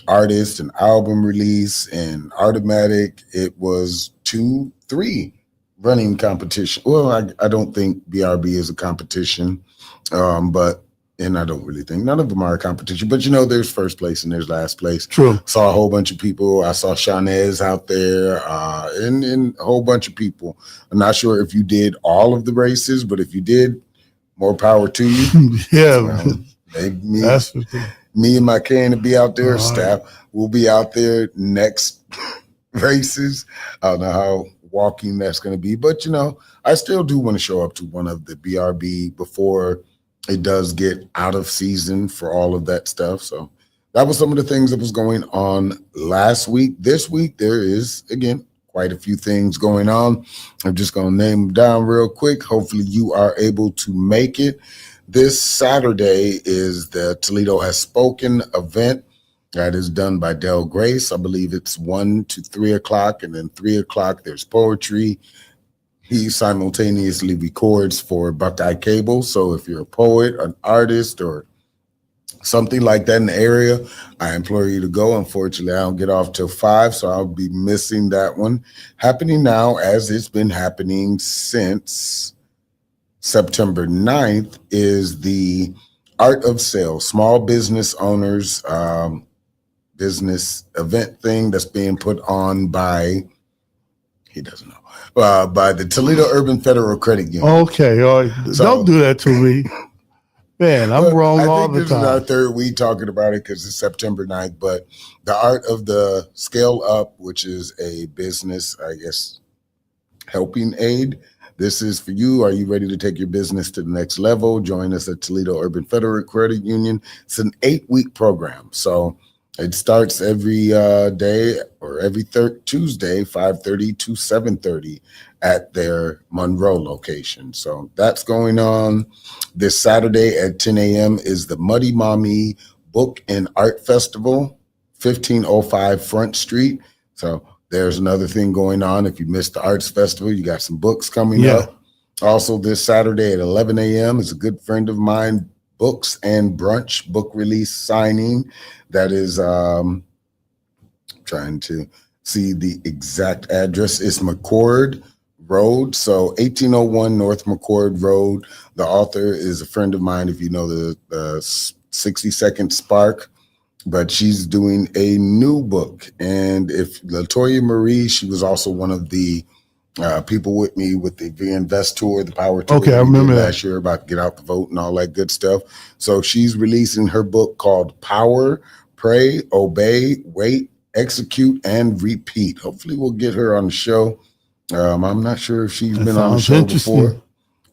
artists and album release and Artomatic. It was 2-3 running competition. Well, I don't think BRB is a competition, and I don't really think none of them are a competition, but there's first place and there's last place. True. Saw a whole bunch of people. I saw Shanez out there, and a whole bunch of people. I'm not sure if you did all of the races, but if you did, more power to you. Yeah. Me and my can to be out there. Staff will be out there next races. I don't know how walking that's going to be, but I still do want to show up to one of the BRB before it does get out of season for all of that stuff. So that was some of the things that was going on last week. This week, there is, again, quite a few things going on. I'm just going to name them down real quick. Hopefully you are able to make it. This Saturday is the Toledo Has Spoken event that is done by Del Grace. I believe it's 1 to 3 o'clock, and then 3 o'clock there's poetry. He simultaneously records for Buckeye Cable. So if you're a poet, an artist, or something like that in the area, I implore you to go. Unfortunately, I don't get off till 5, so I'll be missing that one. Happening now, as it's been happening since September 9th, is the Art of Sale, small business owners business event thing that's being put on by He doesn't know. By the Toledo Urban Federal Credit Union. Okay, all right. So- Don't do that to me. Man, I'm wrong all the this is our time. third week talking about it because it's September 9th, but the Art of the Scale Up, which is a business, I guess, helping aid. This is for you. Are you ready to take your business to the next level? Join us at Toledo Urban Federal Credit Union. It's an 8-week program. So it starts every day or every Tuesday, 5:30 to 7:30 at their Monroe location. So that's going on. This Saturday at 10 a.m. is the Muddy Mommy Book and Art Festival, 1505 Front Street. So there's another thing going on. If you missed the Arts Festival, you got some books coming up. Also this Saturday at 11 a.m. is a good friend of mine, Books and Brunch book release signing. That is trying to see the exact address. It's McCord Road. So 1801 North McCord Road. The author is a friend of mine, if you know the 60 Second Spark, but she's doing a new book. And if LaToya Marie, she was also one of the people with me with the Invest tour, the power tour. Okay, I remember that last year about get out the vote and all that good stuff. So she's releasing her book called Power, Pray, Obey, Wait, Execute, and Repeat. Hopefully we'll get her on the show. I'm not sure if she's been on the show before,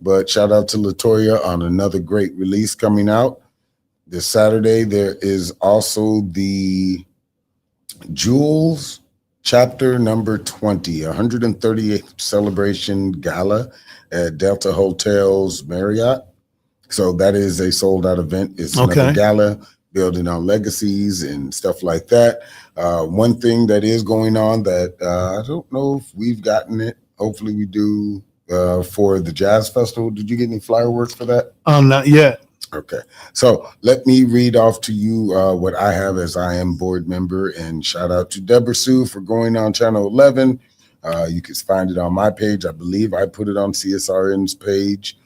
but shout out to LaToya on another great release coming out. This Saturday, there is also the Jules Chapter number 20, 138th celebration gala at Delta Hotels Marriott. So that is a sold out event. It's another gala building on legacies and stuff like that. One thing that is going on that I don't know if we've gotten it. Hopefully we do for the Jazz Festival. Did you get any flyer work for that? Not yet. Okay, so let me read off to you what I have as I am board member, and shout out to Deborah Sue for going on Channel 11. You can find it on my page. I believe I put it on CSRN's page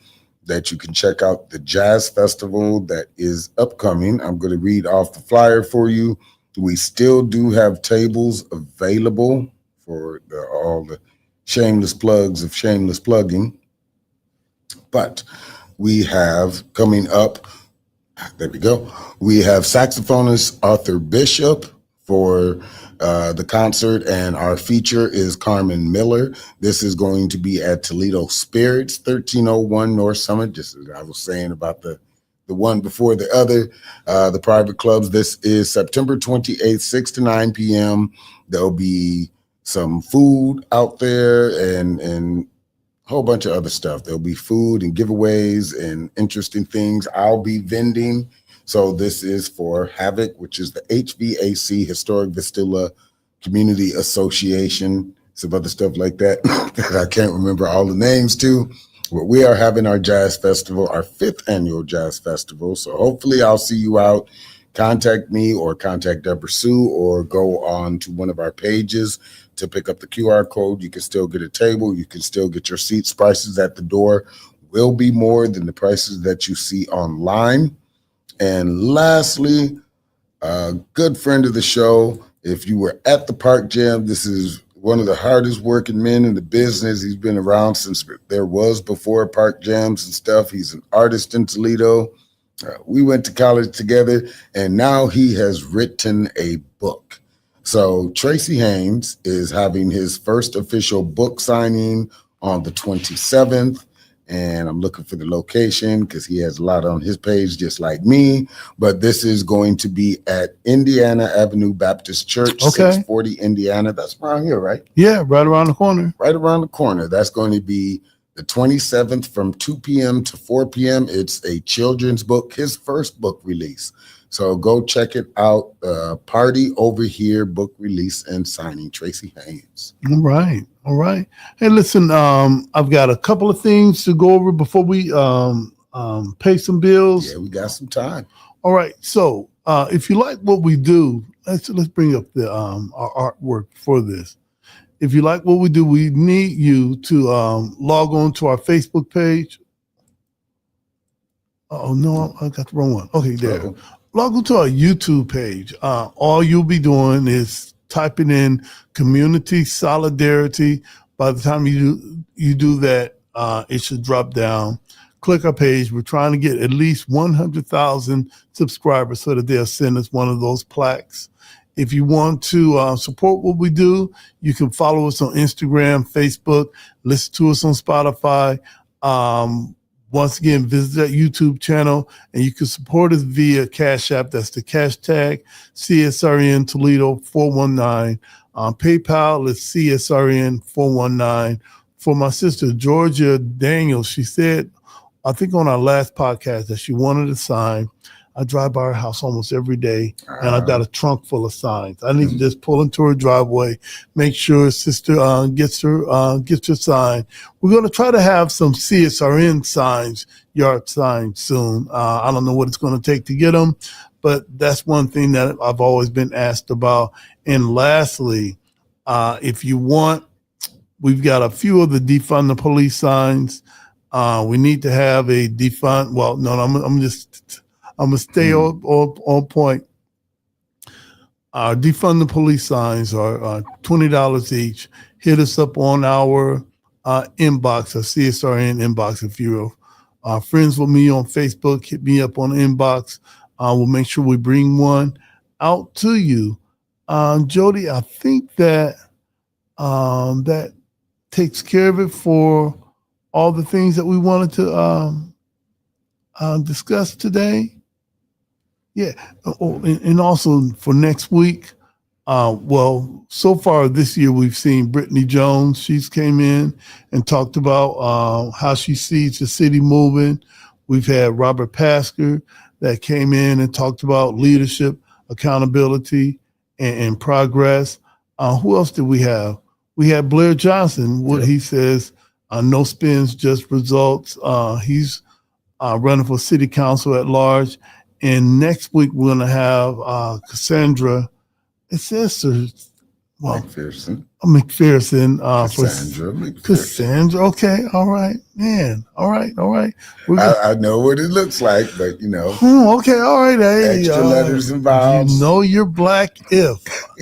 that you can check out the Jazz Festival that is upcoming. I'm going to read off the flyer for you. We still do have tables available for all the shameless plugs of shameless plugging, but we have coming up, there we go. We have saxophonist Arthur Bishop for the concert, and our feature is Carmen Miller. This is going to be at Toledo Spirits, 1301 North Summit, just as I was saying about the one before the other, the private clubs. This is September 28th, 6 to 9 p.m. There'll be some food out there and whole bunch of other stuff. There'll be food and giveaways and interesting things. I'll be vending. So this is for Havoc, which is the HVAC, Historic Vistula Community Association. Some other stuff like that that I can't remember all the names to. But we are having our Jazz Festival, our 5th annual Jazz Festival. So hopefully I'll see you out. Contact me or contact Deborah Sue or go on to one of our pages to pick up the QR code. You can still get a table. You can still get your seats. Prices at the door will be more than the prices that you see online. And lastly, a good friend of the show, if you were at the Park Jam, this is one of the hardest working men in the business. He's been around since there was before Park Jams and stuff. He's an artist in Toledo. We went to college together, and now he has written a book. So Tracy Haynes is having his first official book signing on the 27th, and I'm looking for the location because he has a lot on his page, just like me. But this is going to be at Indiana Avenue Baptist Church, 640 Indiana. That's around here, right? Yeah, right around the corner. Right around the corner. That's going to be the 27th from 2 p.m. to 4 p.m. It's a children's book, his first book release. So go check it out. Party Over Here book release and signing, Tracy Haynes. All right. All right. Hey, listen, I've got a couple of things to go over before we pay some bills. Yeah, we got some time. All right. So if you like what we do, let's bring up the our artwork for this. If you like what we do, we need you to log on to our Facebook page. Oh, no, I got the wrong one. Okay, there. Uh-oh. Log on to our YouTube page. All you'll be doing is typing in Community Solidarity By the time you do that, it should drop down. Click our page. We're trying to get at least 100,000 subscribers so that they'll send us one of those plaques. If you want to support what we do, you can follow us on Instagram, Facebook, listen to us on Spotify. Once again, visit that YouTube channel, and you can support us via Cash App. That's the hashtag CSRN Toledo 419. PayPal is CSRN 419. For my sister, Georgia Daniels, she said, I think on our last podcast, that she wanted a sign. I drive by her house almost every day, and I've got a trunk full of signs. I need to just pull into her driveway, make sure sister gets her sign. We're going to try to have some CSRN signs, yard signs soon. I don't know what it's going to take to get them, but that's one thing that I've always been asked about. And lastly, if you want, we've got a few of the defund the police signs. We need to have a defund. Well, no, I'm going to stay on point. Our defund the police signs are $20 each. Hit us up on our inbox, our CSRN inbox. If you're friends with me on Facebook, hit me up on the inbox. We'll make sure we bring one out to you. Jody, I think that that takes care of it for all the things that we wanted to discuss today. Yeah. And also for next week, well, so far this year, we've seen Brittany Jones. She's came in and talked about how she sees the city moving. We've had Robert Pasker that came in and talked about leadership, accountability, and progress. Who else did we have? We had Blair Johnson. What he says, no spins, just results. He's running for city council at large. And next week, we're going to have Cassandra. It says, McPherson. Cassandra. Okay. All right, man. All right. I know what it looks like, but you know. Okay. All right. Hey, extra letters involved. You know you're black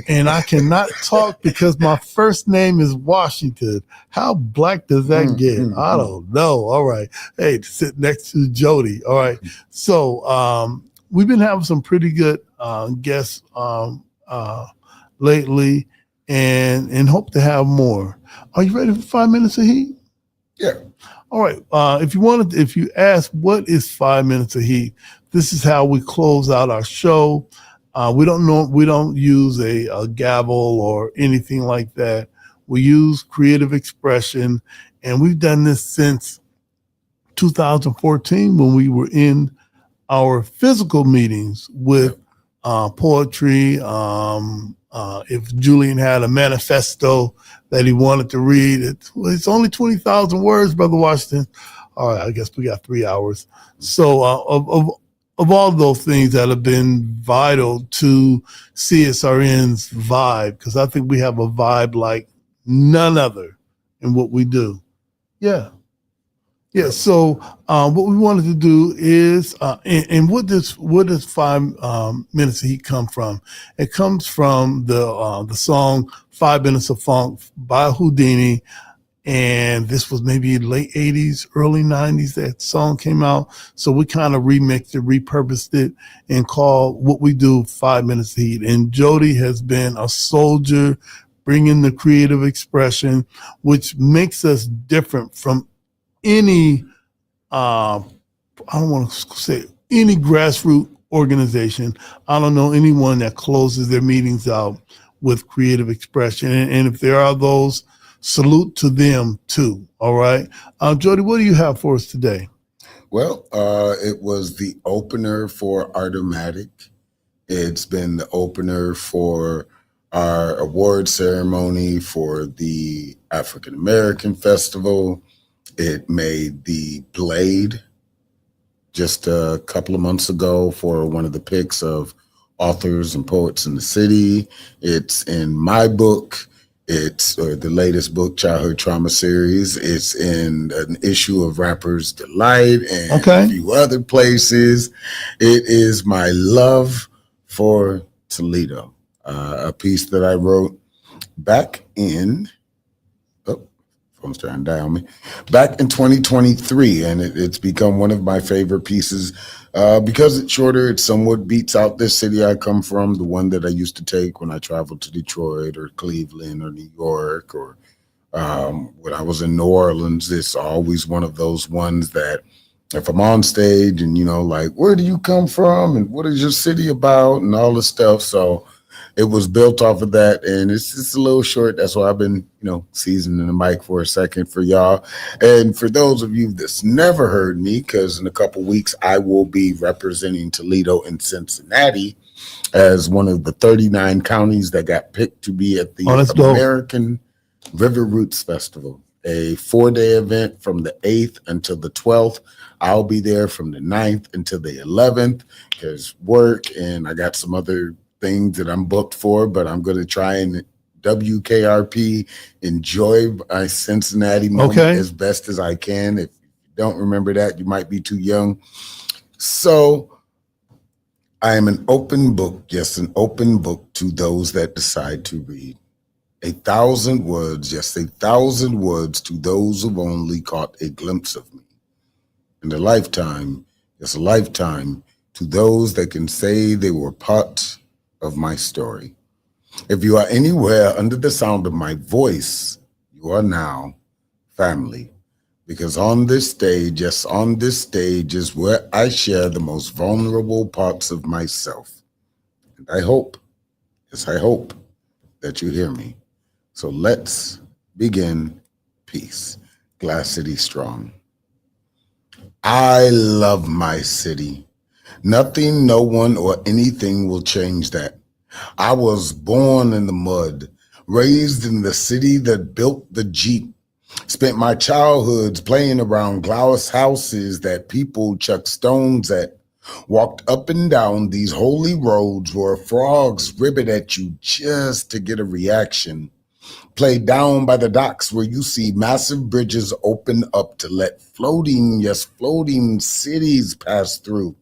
and I cannot talk because my first name is Washington. How black does that get? I don't know. All right. Hey, sit next to Jody. All right. So we've been having some pretty good guests lately, and hope to have more. Are you ready for 5 minutes of heat? Yeah. All right. If you ask what is 5 minutes of heat, this is how we close out our show. We don't use a gavel or anything like that. We use creative expression, and we've done this since 2014 when we were in our physical meetings with poetry. If Julian had a manifesto that he wanted to read, it's only 20,000 words, Brother Washington. All right, I guess we got 3 hours. So of all those things that have been vital to CSRN's vibe, because I think we have a vibe like none other in what we do. Yeah. Yeah. So what we wanted to do is, and what does 5 minutes of heat come from? It comes from the song 5 Minutes of Funk by Houdini. And this was maybe late 80s, early 90s that song came out. So we kind of remixed it, repurposed it, and called what we do 5 minutes of heat. And Jody has been a soldier, bringing the creative expression, which makes us different from any, I don't want to say any grassroots organization. I don't know anyone that closes their meetings out with creative expression. And if there are those, salute to them too. All right. Jody, what do you have for us today? Well, it was the opener for Artomatic. It's been the opener for our award ceremony for the African American Festival. It made the Blade just a couple of months ago for one of the picks of authors and poets in the city. It's in my book. It's the latest book, Childhood Trauma Series. It's in an issue of Rapper's Delight and a few other places. It is my love for Toledo, a piece that I wrote back in Phone's trying to die on me. Back in 2023, and it's become one of my favorite pieces because it's shorter. It somewhat beats out this city I come from, the one that I used to take when I traveled to Detroit or Cleveland or New York or when I was in New Orleans. It's always one of those ones that if I'm on stage and, like, where do you come from and what is your city about and all this stuff. So it was built off of that, and it's just a little short. That's why I've been, seasoning the mic for a second for y'all. And for those of you that's never heard me, because in a couple weeks I will be representing Toledo and Cincinnati as one of the 39 counties that got picked to be at the American River Roots Festival, a 4-day event from the 8th until the 12th. I'll be there from the 9th until the 11th because work, and I got some other things that I'm booked for, but I'm going to try and WKRP, enjoy my Cincinnati moment as best as I can. If you don't remember that, you might be too young. So I am an open book, yes, an open book to those that decide to read. 1,000 words, yes, 1,000 words to those who've only caught a glimpse of me. And a lifetime, yes, a lifetime to those that can say they were part of my story. If you are anywhere under the sound of my voice, you are now family. Because on this stage, yes, on this stage is where I share the most vulnerable parts of myself. And I hope, yes, I hope that you hear me. So let's begin. Peace. Glass City strong. I love my city. Nothing, no one, or anything will change that. I was born in the mud, raised in the city that built the Jeep, spent my childhoods playing around glass houses that people chuck stones at, walked up and down these holy roads where frogs ribbit at you just to get a reaction, played down by the docks where you see massive bridges open up to let floating, yes, floating cities pass through.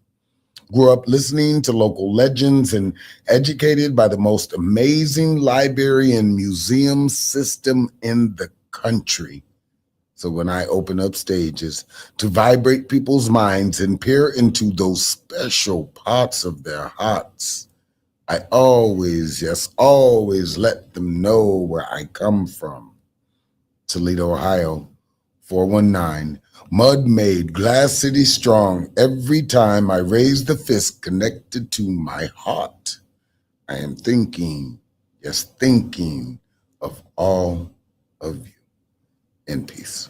Grew up listening to local legends and educated by the most amazing library and museum system in the country. So when I open up stages to vibrate people's minds and peer into those special parts of their hearts, I always, yes, always let them know where I come from. Toledo, Ohio, 419. Mud made Glass City strong. Every time I raise the fist connected to my heart, I am thinking, yes, thinking of all of you. In peace.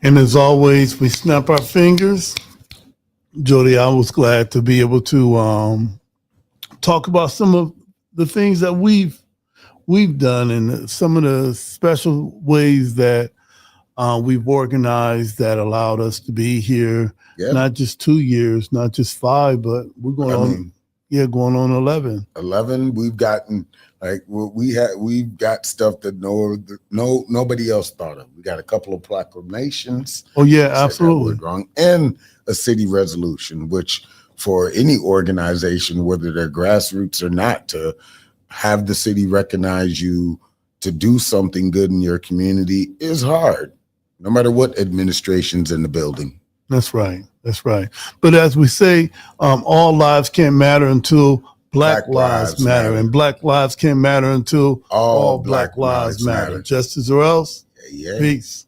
And as always, we snap our fingers. Jody, I was glad to be able to talk about some of the things that we've done and some of the special ways that we've organized that allowed us to be here. Yep. Not just 2 years, not just 5, but we're going going on 11. 11. We've gotten we've got stuff that nobody else thought of. We got a couple of proclamations. Oh yeah, absolutely. Wrong, and a city resolution, which for any organization, whether they're grassroots or not, to have the city recognize you to do something good in your community is hard, no matter what administration's in the building. That's right. That's right. But as we say, all lives can't matter until Black lives matter. And Black lives can't matter until all Black lives matter. Justice or else? Yeah. Peace.